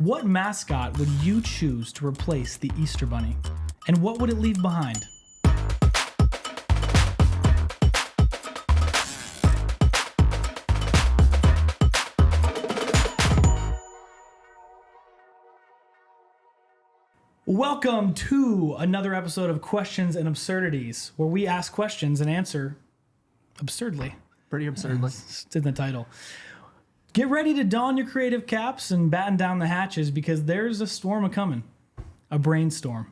What mascot would you choose to replace the Easter Bunny? And what would it leave behind? Welcome to another episode of Questions and Absurdities, where we ask questions and answer absurdly. Pretty absurdly. It's in the title. Get ready to don your creative caps and batten down the hatches because there's a storm a-coming. A brainstorm.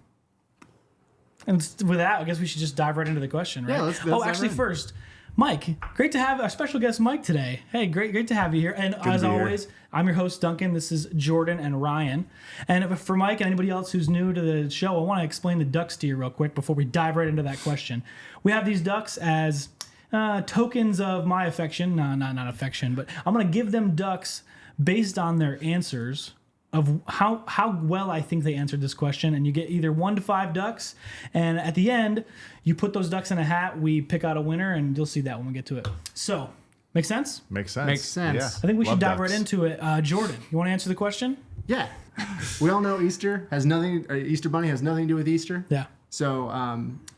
And with that, I guess we should just dive right into the question, right? Yeah, let's dive in. First, Mike, great to have our special guest Mike today. Hey, great to have you here. And as always, I'm your host, Duncan. This is Jordan and Ryan. And for Mike and anybody else who's new to the show, I want to explain the ducks to you real quick before we dive right into that question. We have these ducks as tokens of my affection. No, not affection, but I'm going to give them ducks based on their answers of how well I think they answered this question. And you get either 1 to 5 ducks. And at the end, you put those ducks in a hat. We pick out a winner, and you'll see that when we get to it. So, make sense? Makes sense. Makes sense. Yeah. I think we should dive right into it. Jordan, you want to answer the question? Yeah. We all know Easter Bunny has nothing to do with Easter. Yeah. So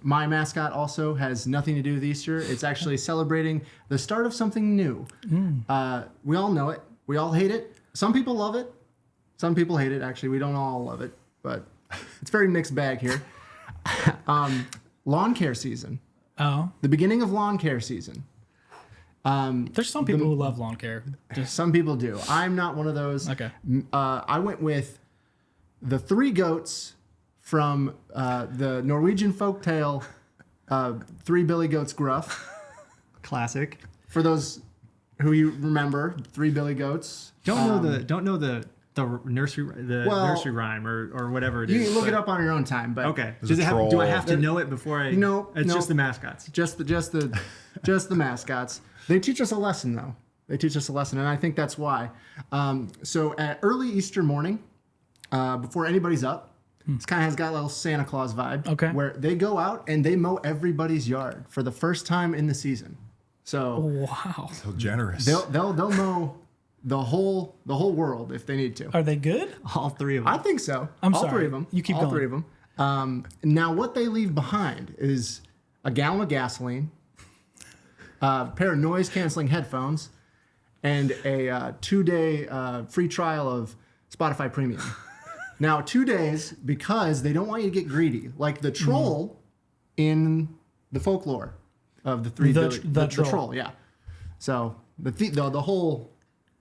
my mascot also has nothing to do with Easter. It's actually celebrating the start of something new. We all know it. We all hate it. Some people love it. Some people hate it. Actually, we don't all love it, but it's a very mixed bag here. Lawn care season. Oh. The beginning of lawn care season. There's some people who love lawn care. Some people do. I'm not one of those. Okay. I went with the 3 goats from the Norwegian folktale, 3 Billy Goats Gruff. Classic. For those who you remember, 3 Billy Goats. Don't know the nursery rhyme or whatever it is. You can look it up on your own time. But Okay. Do I have to know it before I? No. It's just the mascots. Just the mascots. They teach us a lesson, though. They teach us a lesson, and I think that's why. So at early Easter morning, before anybody's up, this kind of has got a little Santa Claus vibe. Okay. Where they go out and they mow everybody's yard for the first time in the season. So Wow. So generous. they'll mow the whole world if they need to. Are they good? All 3 of them. I think so. I'm all sorry. 3 of them. You keep all going. 3 of them. Now, what they leave behind is a gallon of gasoline, a pair of noise-canceling headphones, and a 2-day free trial of Spotify Premium. Now, 2 days because they don't want you to get greedy, like the troll in the folklore of the 3 The troll. troll. Yeah. So the whole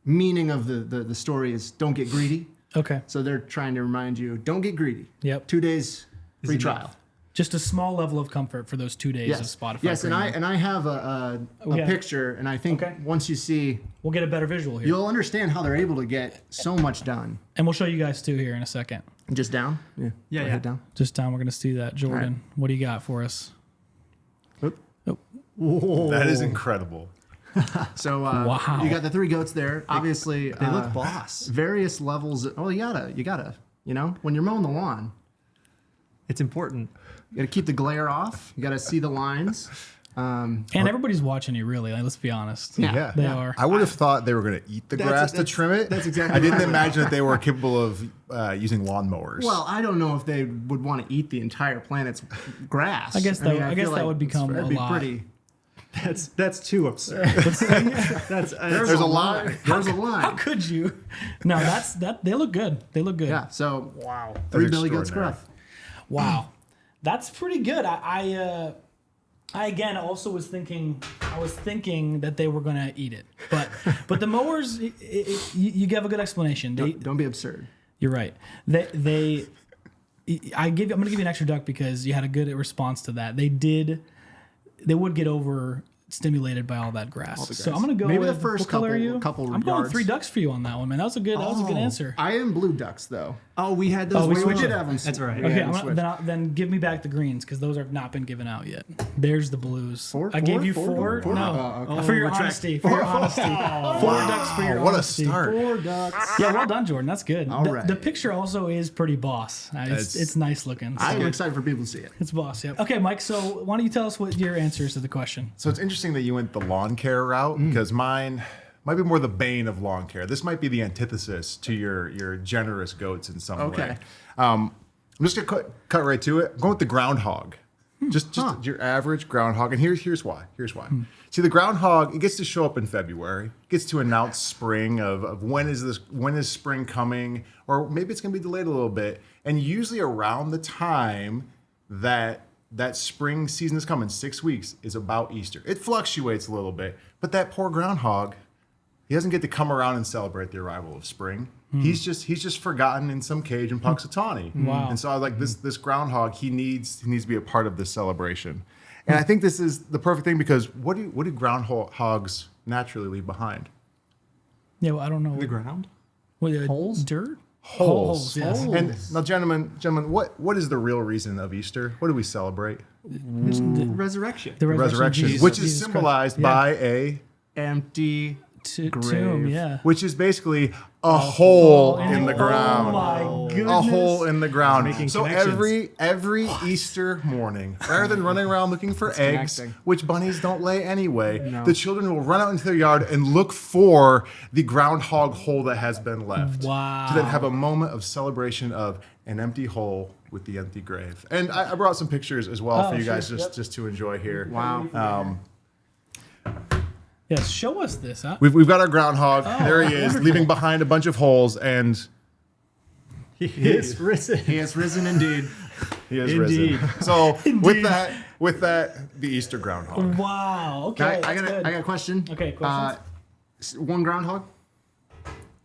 meaning of the story is don't get greedy. Okay. So they're trying to remind you, don't get greedy. Yep. 2 days free trial. Just a small level of comfort for those 2 days of Spotify. Yes, Premium. and I have a picture, and I think once you see, We'll get a better visual here. you'll understand how they're able to get so much done. And we'll show you guys too here in a second. Just down? Yeah. Head down. Just down, we're going to see that. Jordan, right. what do you got for us? Oop. Oh, That is incredible. So Wow. you got the 3 goats there. Obviously, They look boss. various levels. You gotta, when you're mowing the lawn, It's important. you gotta keep the glare off. You gotta see the lines. and everybody's watching you, really. Like, let's be honest. Yeah. They are. I would have thought they were going to eat the grass to trim it. that's exactly I didn't right. imagine that they were capable of using lawnmowers. Well, I don't know if they would want to eat the entire planet's grass. I guess I that feel would become that'd a be lot. pretty. That's too absurd. That's There's a line. There's a How line. could you? No, they look good. They look good. Yeah. So Wow. 3 That's Billy Goats extraordinary. Gruff. Wow. That's pretty good. I again also was thinking that they were going to eat it. But the mowers, you give a good explanation. Don't be absurd. You're right. I'm going to give you an extra duck because you had a good response to that. They would get overstimulated by all that grass. So I'm going to go Maybe with, the first what color are you? couple I'm going yards. 3 ducks for you on that one, man. That was a good answer. I am blue ducks though. Oh, we had those. we We switched did it. have them. That's right. Okay, Yeah, switch. then give me back the greens because those have not been given out yet. There's the blues. I gave you 4. Four? No, Oh, okay. for your retract. honesty. For your honesty. 4 ducks for your what a honesty. start. 4 ducks. Yeah, well done, Jordan. That's good. All the, right. the picture also is pretty boss. It's nice looking. So I'm excited for people to see it. it's boss. Yep. Okay, Mike. So why don't you tell us what your answers to the question? So it's interesting that you went the lawn care route because mine might be more the bane of lawn care. This might be the antithesis to your generous goats in some way. I'm just gonna cut right to it. I'm going with the groundhog. Just your average groundhog, and here's why. See, the groundhog, it gets to show up in February. It gets to announce spring of when is spring coming, or maybe it's gonna be delayed a little bit. And usually around the time that spring season is coming, 6 weeks, is about Easter. It fluctuates a little bit, but that poor groundhog, he doesn't get to come around and celebrate the arrival of spring. He's just forgotten in some cage in Punxsutawney. Wow. And so I like this groundhog. He needs to be a part of this celebration. And I think this is the perfect thing because what do groundhogs naturally leave behind? Yeah, well, I don't know. The ground? What, Holes? Dirt? Holes. Yes. And now, gentlemen, what is the real reason of Easter? What do we celebrate? Resurrection. The Resurrection, of Jesus- which is Jesus Christ. symbolized by a Empty Tomb, grave. yeah. which is basically a hole hole in the ground. Oh my goodness. A hole in the ground. Making So connections. every Easter morning, rather than running around looking for eggs, connecting. which bunnies don't lay anyway, No. the children will run out into their yard and look for the groundhog hole that has been left. Wow. To then have a moment of celebration of an empty hole with the empty grave. And I brought some pictures as well for you sure. guys just to enjoy here. Wow. Yes, show us this, huh? We've got our groundhog. There he is, wonderful. leaving behind a bunch of holes, and He is risen. He has risen indeed. he is Indeed. risen. So Indeed. with that, the Easter groundhog. Wow. Okay. I that's good. got a question. Okay, questions? One groundhog?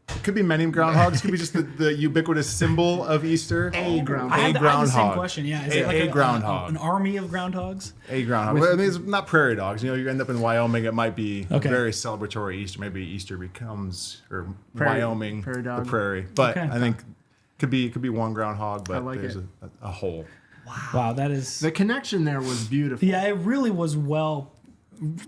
It could be many groundhogs. It could be just the ubiquitous symbol of Easter. A groundhog. I had the same groundhog. question. Yeah, is A- it like a groundhog. an army of groundhogs? A groundhog. Well, I mean, it's not prairie dogs. You know, you end up in Wyoming. It might be Okay. a very celebratory Easter. Maybe Easter becomes Prairie- Wyoming, prairie the dog. prairie. But Okay. I think could be one groundhog, but like there's it. a hole. Wow, that is. The connection there was beautiful. Yeah, it really was well.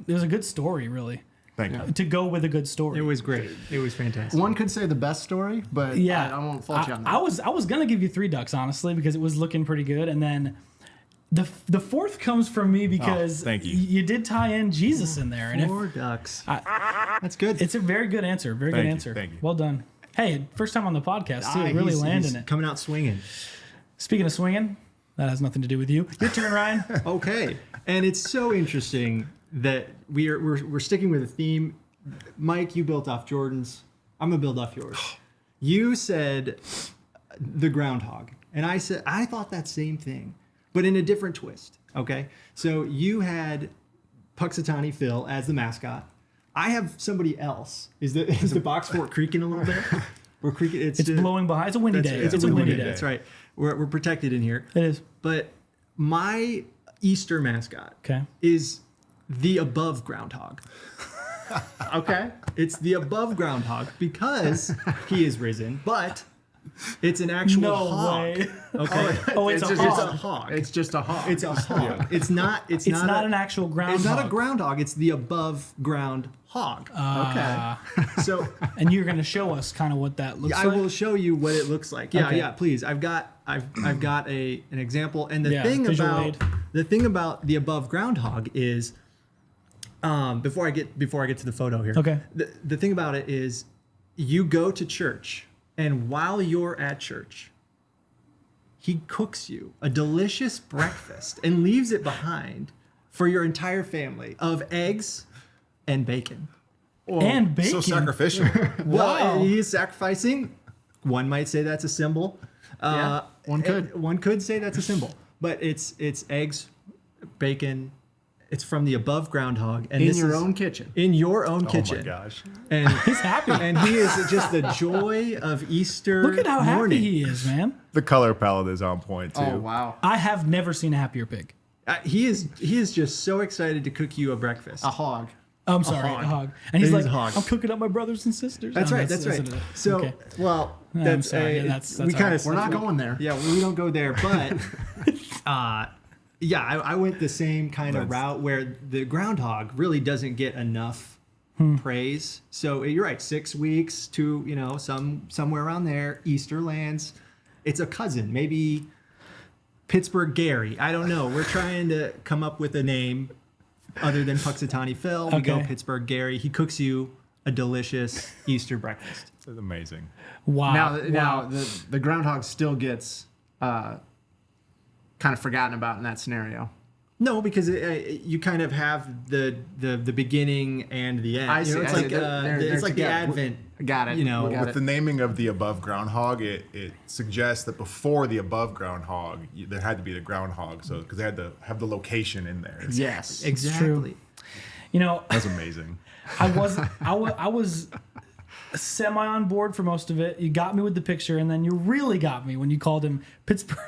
It was a good story, really, Thank you. to go with a good story. It was great. It was fantastic. One could say the best story, but Yeah, I won't fault you on that. I was gonna give you 3 ducks honestly because it was looking pretty good, and then the fourth comes from me because thank you. You did tie in Jesus in there, and 4 ducks. That's good. it's a very good answer. Very Thank good you, answer. thank you. Well done. Hey, first time on the podcast too. Really He's landing it. coming out swinging. Speaking of swinging, that has nothing to do with you. Your turn, Ryan. Okay, and it's so interesting that we're sticking with a theme. Mike, you built off Jordan's. I'm gonna build off yours. You said the groundhog, and I said I thought that same thing, but in a different twist. Okay, so you had Punxsutawney Phil as the mascot. I have somebody else. Is the box fort creaking a little bit? We're creaking. It's blowing behind. It's a windy day. It's a windy day. That's right. We're protected in here. It is. But my Easter mascot Okay. is the above groundhog. Okay. It's the above groundhog because he is risen, but it's an actual No hog. way. Okay. Oh, it's a just- hog. It's a hog. It's just a hog. It's a hog. It's not. It's It's not a- an actual groundhog. It's not a groundhog. It's the above ground hog. okay. So And you're going to show us kind of what that looks I like. will show you what it looks like. Yeah, Okay. yeah. Please, I've got an example. And the Yeah, thing visual about aid. the above groundhog is, before I get to the photo here. Okay. The thing about it is, you go to church, and while you're at church, he cooks you a delicious breakfast and leaves it behind for your entire family of eggs and bacon. and bacon. So sacrificial. Well, Wow. he is sacrificing. One might say that's a symbol. Yeah, one could. One could say that's a symbol, but it's eggs, bacon. It's from the above groundhog, and In this your is own kitchen. in your own Oh kitchen. my gosh. And He's happy. and he is just the joy of Easter. Look at how morning. happy he is, man. The color palette is on point too. Oh, wow. I have never seen a happier pig. He is just so excited to cook you a breakfast. A hog. I'm sorry, hog. a hog. And he's It like, is a hog. I'm cooking up my brothers and sisters. That's No, right. That's right. what it is. So, Okay. well, I'm that's sorry, a, that's we all kind right. of We're not going there. Yeah, we don't go there, but yeah, I went the same kind of route where the groundhog really doesn't get enough praise. So you're right, 6 weeks to somewhere around there, Easter lands. It's a cousin, maybe Pittsburgh Gary. I don't know. We're trying to come up with a name other than Punxsutawney Phil. We go Okay. Pittsburgh Gary. He cooks you a delicious Easter breakfast. It's amazing. Wow. Now the groundhog still gets kind of forgotten about in that scenario. No, because you kind of have the beginning and the end. I see. It's I like see. They're it's like the together. Advent. Got it. You know, Got With it. the naming of the above groundhog, it suggests that before the above groundhog, there had to be the groundhog, so because they had to have the location in there. Yes. exactly. You know, That's amazing. I was semi on board for most of it. You got me with the picture, and then you really got me when you called him Pittsburgh.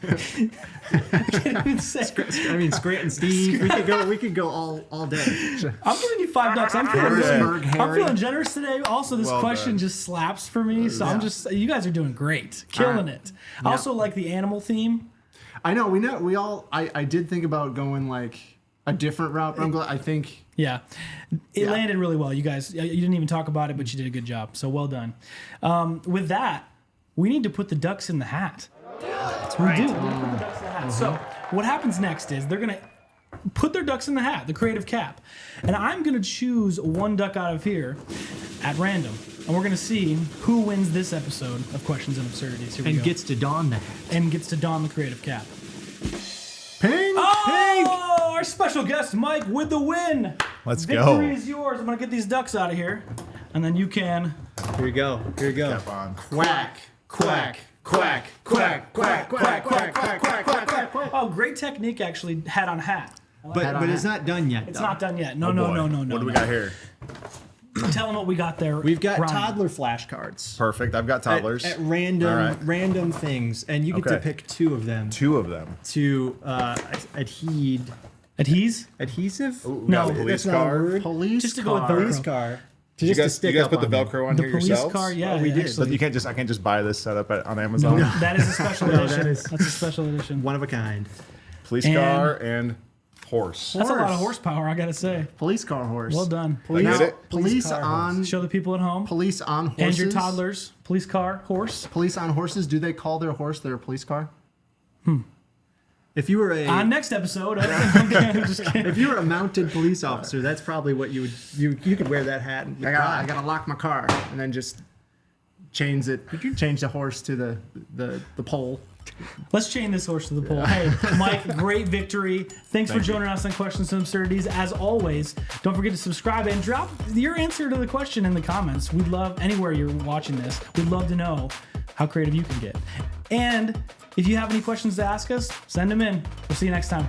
I can't even say. I mean, Scranton Steve. We could go all day. I'm giving you $5. I'm feeling generous today. Also, this Well question done. just slaps for me. So I'm just. You guys are doing great, killing it. I also like the animal theme. I know. We all. I did think about going like a different route, but I'm glad. I think. Yeah, it landed really well. You guys, you didn't even talk about it, but you did a good job. So well done. With that, we need to put the ducks in the hat. That's right. We do. We're gonna put the ducks in the hat. So what happens next is they're gonna put their ducks in the hat, the creative cap, and I'm gonna choose one duck out of here at random, and we're gonna see who wins this episode of Questions and Absurdities. Here we go. Gets to don the hat. And gets to don the creative cap. Ping. Oh, our special guest Mike with the win. Let's Victory go. is yours. I'm gonna get these ducks out of here, and then you can. Here you go. Cap on. Quack. Quack. Quack. Quack. Quack. Quack. Quack. Quack. Quack. Quack. Quack. Oh, great technique, actually. Hat on hat. But it's not done yet. It's though. not done yet. No. What do we got here? Tell them what we got there. We've got Ryan. toddler flashcards. Perfect. I've got toddlers. At random, All right. random things, and you get to Okay. pick two of them Two of them. to adhesive. Adhesive? We No, got a police that's not a car. word. Police. Just to go with car. Police car. You Just to guys, stick you guys up put the on them. Velcro on The here police yourselves? car, yeah. Oh, we did. So actually. you can't just I can't just buy this setup on Amazon. That is a special edition. that is- That's a special edition. One of a kind. Police And- car and horse. That's a lot of Horse. horsepower, I gotta say. Police car horse. Well done. I get it? Police car on. Show the people at home. Police on horses. And your toddlers. Police car, horse. Police on horses. Do they call their horse their police car? If you were Next episode. I'm just kidding. if you were a mounted police officer, that's probably what you would you could wear that hat. And I gotta lock my car and then just change the horse to the pole. Let's chain this horse to the pole. Hey, Mike, great victory. Thanks for joining us on Questions and Absurdities. As always, don't forget to subscribe and drop your answer to the question in the comments. We'd love, anywhere you're watching this, we'd love to know how creative you can get. And if you have any questions to ask us, send them in. We'll see you next time.